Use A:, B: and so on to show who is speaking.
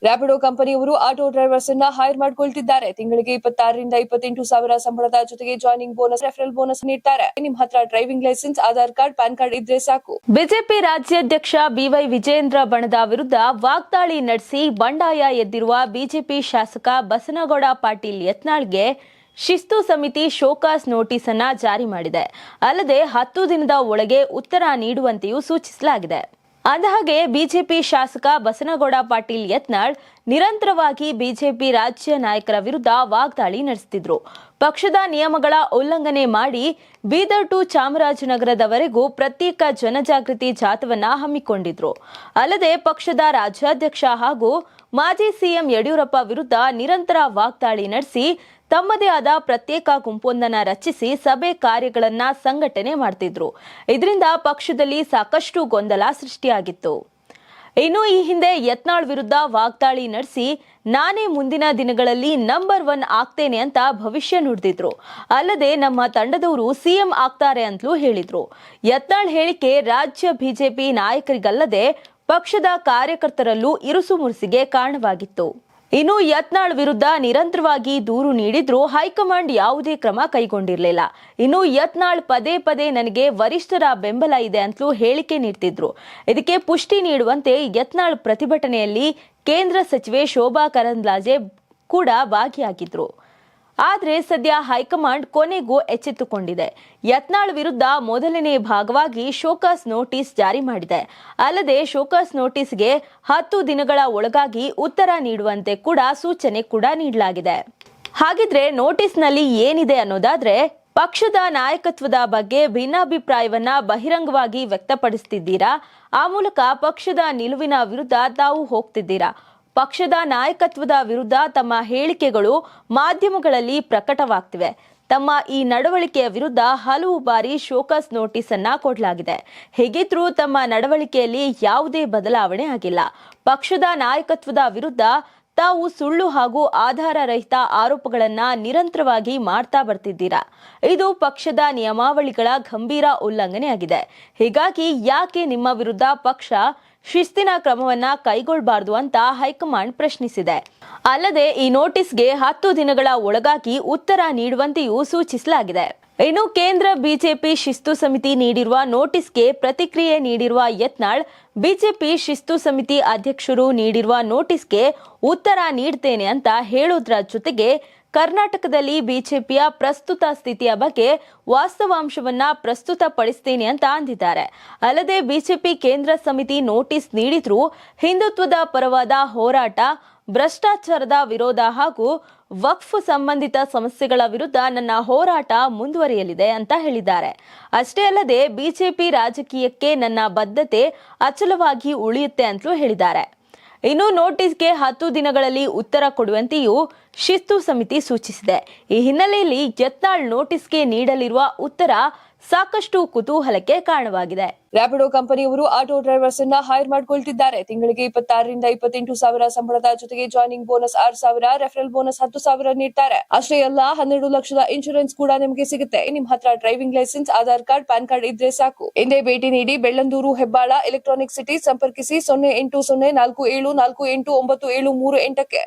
A: ರ್ಯಾಪಿಡೋ ಕಂಪನಿಯವರು auto drivers ಅನ್ನ hire ಮಾಡಿಕೊಳ್ತಿದ್ದಾರೆ. ತಿಂಗಳಿಗೆ 26 ರಿಂದ 28,000 ಸಂಬಳದ ಜೊತೆಗೆ ಜಾಯ್ನಿಂಗ್ ಬೋನಸ್, ರೆಫರಲ್ ಬೋನಸ್ ನೀಡ್ತಾರೆ. ನಿಮ್ಮ ಹತ್ರ driving licence, Aadhaar card, PAN card ಇದ್ರೆ ಸಾಕು.
B: ಬಿಜೆಪಿ ರಾಜ್ಯಾಧ್ಯಕ್ಷ ಬಿವೈ ವಿಜಯೇಂದ್ರ ಬಣದ ವಿರುದ್ಧ ವಾಗ್ದಾಳಿ ನಡೆಸಿ ಬಂಡಾಯ ಎದ್ದಿರುವ ಬಿಜೆಪಿ ಶಾಸಕ ಬಸನಗೌಡ ಪಾಟೀಲ್ ಯತ್ನಾಳ್ಗೆ ಶಿಸ್ತು ಸಮಿತಿ ಶೋಕಾಸ್ ನೋಟಿಸ್ ಅನ್ನ ಜಾರಿ ಮಾಡಿದೆ. ಅಲ್ಲದೆ 10 ದಿನದ ಒಳಗೆ ಉತ್ತರ ನೀಡುವಂತೆಯೂ ಸೂಚಿಸಲಾಗಿದೆ. ಅಂದಹಾಗೆ ಬಿಜೆಪಿ ಶಾಸಕ ಬಸನಗೌಡ ಪಾಟೀಲ್ ಯತ್ನಾಳ್ ನಿರಂತರವಾಗಿ ಬಿಜೆಪಿ ರಾಜ್ಯ ನಾಯಕರ ವಿರುದ್ಧ ವಾಗ್ದಾಳಿ ನಡೆಸುತ್ತಿದ್ರು. ಪಕ್ಷದ ನಿಯಮಗಳ ಉಲ್ಲಂಘನೆ ಮಾಡಿ ಬೀದರ್ ಟು ಚಾಮರಾಜನಗರದವರೆಗೂ ಪ್ರತ್ಯೇಕ ಜನಜಾಗೃತಿ ಜಾಥವನ್ನ ಹಮ್ಮಿಕೊಂಡಿದ್ರು. ಅಲ್ಲದೆ ಪಕ್ಷದ ರಾಜ್ಯಾಧ್ಯಕ್ಷ ಹಾಗೂ ಮಾಜಿ ಸಿಎಂ ಯಡಿಯೂರಪ್ಪ ವಿರುದ್ಧ ನಿರಂತರ ವಾಗ್ದಾಳಿ ನಡೆಸಿ ತಮ್ಮದೇ ಆದ ಪ್ರತ್ಯೇಕ ಗುಂಪೊಂದನ್ನು ರಚಿಸಿ ಸಭೆ ಕಾರ್ಯಗಳನ್ನ ಸಂಘಟನೆ ಮಾಡ್ತಿದ್ರು. ಇದರಿಂದ ಪಕ್ಷದಲ್ಲಿ ಸಾಕಷ್ಟು ಗೊಂದಲ ಸೃಷ್ಟಿಯಾಗಿತ್ತು. ಇನ್ನು ಈ ಹಿಂದೆ ಯತ್ನಾಳ್ ವಿರುದ್ಧ ವಾಗ್ದಾಳಿ ನಡೆಸಿ ನಾನೇ ಮುಂದಿನ ದಿನಗಳಲ್ಲಿ ನಂಬರ್ 1 ಆಗ್ತೇನೆ ಅಂತ ಭವಿಷ್ಯ ನುಡಿದಿದ್ರು. ಅಲ್ಲದೆ ನಮ್ಮ ತಂಡದವರು ಸಿಎಂ ಆಗ್ತಾರೆ ಅಂತಲೂ ಹೇಳಿದ್ರು. ಯತ್ನಾಳ್ ಹೇಳಿಕೆ ರಾಜ್ಯ ಬಿಜೆಪಿ ನಾಯಕರಿಗಲ್ಲದೆ ಪಕ್ಷದ ಕಾರ್ಯಕರ್ತರಲ್ಲೂ ಇರುಸು ಮುರುಸಿಗೆ ಕಾರಣವಾಗಿತ್ತು. ಇನ್ನು ಯತ್ನಾಳ್ ವಿರುದ್ಧ ನಿರಂತರವಾಗಿ ದೂರು ನೀಡಿದ್ರೂ ಹೈಕಮಾಂಡ್ ಯಾವುದೇ ಕ್ರಮ ಕೈಗೊಂಡಿರಲಿಲ್ಲ. ಇನ್ನು ಯತ್ನಾಳ್ ಪದೇ ಪದೇ ನನಗೆ ವರಿಷ್ಠರ ಬೆಂಬಲ ಇದೆ ಅಂತಲೂ ಹೇಳಿಕೆ ನೀಡ್ತಿದ್ರು. ಇದಕ್ಕೆ ಪುಷ್ಟಿ ನೀಡುವಂತೆ ಯತ್ನಾಳ್ ಪ್ರತಿಭಟನೆಯಲ್ಲಿ ಕೇಂದ್ರ ಸಚಿವೆ ಶೋಭಾ ಕರಂದ್ಲಾಜೆ ಕೂಡ ಭಾಗಿಯಾಗಿದ್ರು. ಆದರೆ ಸದ್ಯ ಹೈಕಮಾಂಡ್ ಕೊನೆಗೂ ಎಚ್ಚೆತ್ತುಕೊಂಡಿದೆ. ಯತ್ನಾಳ್ ವಿರುದ್ಧ ಮೊದಲನೇ ಭಾಗವಾಗಿ ಶೋಕಾಸ್ ನೋಟಿಸ್ ಜಾರಿ ಮಾಡಿದೆ. ಅಲ್ಲದೆ ಶೋಕಾಸ್ ನೋಟಿಸ್ಗೆ 10 ದಿನಗಳ ಒಳಗಾಗಿ ಉತ್ತರ ನೀಡುವಂತೆ ಕೂಡ ಸೂಚನೆ ಕೂಡ ನೀಡಲಾಗಿದೆ. ಹಾಗಿದ್ರೆ ನೋಟಿಸ್ನಲ್ಲಿ ಏನಿದೆ ಅನ್ನೋದಾದ್ರೆ, ಪಕ್ಷದ ನಾಯಕತ್ವದ ಬಗ್ಗೆ ಭಿನ್ನಾಭಿಪ್ರಾಯವನ್ನ ಬಹಿರಂಗವಾಗಿ ವ್ಯಕ್ತಪಡಿಸುತ್ತಿದ್ದೀರಾ, ಆ ಮೂಲಕ ಪಕ್ಷದ ನಿಲುವಿನ ವಿರುದ್ಧ ತಾವು ಹೋಗ್ತಿದ್ದೀರಾ. ಪಕ್ಷದ ನಾಯಕತ್ವದ ವಿರುದ್ಧ ತಮ್ಮ ಹೇಳಿಕೆಗಳು ಮಾಧ್ಯಮಗಳಲ್ಲಿ ಪ್ರಕಟವಾಗ್ತಿವೆ. ತಮ್ಮ ಈ ನಡವಳಿಕೆಯ ವಿರುದ್ಧ ಹಲವು ಬಾರಿ ಶೋಕಾಸ್ ನೋಟಿಸ್ ಅನ್ನ ಕೊಡಲಾಗಿದೆ. ಹೇಗಿದ್ರೂ ತಮ್ಮ ನಡವಳಿಕೆಯಲ್ಲಿ ಯಾವುದೇ ಬದಲಾವಣೆ ಆಗಿಲ್ಲ. ಪಕ್ಷದ ನಾಯಕತ್ವದ ವಿರುದ್ಧ ತಾವು ಸುಳ್ಳು ಹಾಗೂ ಆಧಾರ ರಹಿತ ಆರೋಪಗಳನ್ನ ನಿರಂತರವಾಗಿ ಮಾಡ್ತಾ ಬರ್ತಿದ್ದೀರಾ. ಇದು ಪಕ್ಷದ ನಿಯಮಾವಳಿಗಳ ಗಂಭೀರ ಉಲ್ಲಂಘನೆಯಾಗಿದೆ. ಹೀಗಾಗಿ ಯಾಕೆ ನಿಮ್ಮ ವಿರುದ್ಧ ಪಕ್ಷ ಶಿಸ್ತಿನ ಕ್ರಮವನ್ನ ಕೈಗೊಳ್ಳಬಾರದು ಅಂತ ಹೈಕಮಾಂಡ್ ಪ್ರಶ್ನಿಸಿದೆ. ಅಲ್ಲದೆ ಈ ನೋಟಿಸ್ಗೆ 10 ದಿನಗಳ ಒಳಗಾಗಿ ಉತ್ತರ ನೀಡುವಂತೆಯೂ ಸೂಚಿಸಲಾಗಿದೆ. ಇನ್ನು ಕೇಂದ್ರ ಬಿಜೆಪಿ ಶಿಸ್ತು ಸಮಿತಿ ನೀಡಿರುವ ನೋಟಿಸ್ಗೆ ಪ್ರತಿಕ್ರಿಯೆ ನೀಡಿರುವ ಯತ್ನಾಳ್, ಬಿಜೆಪಿ ಶಿಸ್ತು ಸಮಿತಿ ಅಧ್ಯಕ್ಷರು ನೀಡಿರುವ ನೋಟಿಸ್ಗೆ ಉತ್ತರ ನೀಡ್ತೇನೆ ಅಂತ ಹೇಳೋದ್ರ ಜೊತೆಗೆ ಕರ್ನಾಟಕದಲ್ಲಿ ಬಿಜೆಪಿಯ ಪ್ರಸ್ತುತ ಸ್ಥಿತಿಯ ಬಗ್ಗೆ ವಾಸ್ತವಾಂಶವನ್ನ ಪ್ರಸ್ತುತಪಡಿಸ್ತೇನೆ ಅಂತ ಅಂದಿದ್ದಾರೆ. ಅಲ್ಲದೆ ಬಿಜೆಪಿ ಕೇಂದ್ರ ಸಮಿತಿ ನೋಟಿಸ್ ನೀಡಿದ್ರೂ ಹಿಂದುತ್ವದ ಪರವಾದ ಹೋರಾಟ, ಭ್ರಷ್ಟಾಚಾರದ ವಿರೋಧ ಹಾಗೂ ವಕ್ಫ್ ಸಂಬಂಧಿತ ಸಮಸ್ಯೆಗಳ ವಿರುದ್ಧ ನನ್ನ ಹೋರಾಟ ಮುಂದುವರಿಯಲಿದೆ ಅಂತ ಹೇಳಿದ್ದಾರೆ. ಅಷ್ಟೇ ಅಲ್ಲದೆ ಬಿಜೆಪಿ ರಾಜಕೀಯಕ್ಕೆ ನನ್ನ ಬದ್ಧತೆ ಅಚಲವಾಗಿ ಉಳಿಯುತ್ತೆ ಅಂತಲೂ ಹೇಳಿದ್ದಾರೆ. ಇನ್ನು ನೋಟಿಸ್ಗೆ 10 ದಿನಗಳಲ್ಲಿ ಉತ್ತರ ಕೊಡುವಂತೆಯೂ ಶಿಸ್ತು ಸಮಿತಿ ಸೂಚಿಸಿದೆ. ಈ ಹಿನ್ನೆಲೆಯಲ್ಲಿ ಯತ್ನಾಳ್ ನೋಟಿಸ್ಗೆ ನೀಡಲಿರುವ ಉತ್ತರ ಸಾಕಷ್ಟು ಕುತೂಹಲಕ್ಕೆ ಕಾರಣವಾಗಿದೆ.
A: ರ್ಯಾಪಿಡೋ ಕಂಪನಿಯವರು ಆಟೋ ಡ್ರೈವರ್ಸ್ ಅನ್ನ ಹೈರ್ ಮಾಡಿಕೊಳ್ತಿದ್ದಾರೆ. ತಿಂಗಳಿಗೆ 26 ರಿಂದ 28,000 ಸಂಬಳದ ಜೊತೆಗೆ ಜಾಯ್ನಿಂಗ್ ಬೋನಸ್ 6,000, ರೆಫರಲ್ ಬೋನಸ್ 10,000 ನೀಡ್ತಾರೆ. ಅಷ್ಟೇ ಅಲ್ಲ, 12 ಲಕ್ಷದ ಇನ್ಶೂರೆನ್ಸ್ ಕೂಡ ನಿಮಗೆ ಸಿಗುತ್ತೆ. ನಿಮ್ಮ ಹತ್ರ driving licence, Aadhaar card, PAN card ಇದ್ರೆ ಸಾಕು. ಹಿಂದೆ ಭೇಟಿ ನೀಡಿ. ಬೆಳ್ಳಂದೂರು, ಹೆಬ್ಬಾಳ, ಎಲೆಕ್ಟ್ರಾನಿಕ್ ಸಿಟಿ ಸಂಪರ್ಕಿಸಿ 0804748973 ಕ್ಕೆ.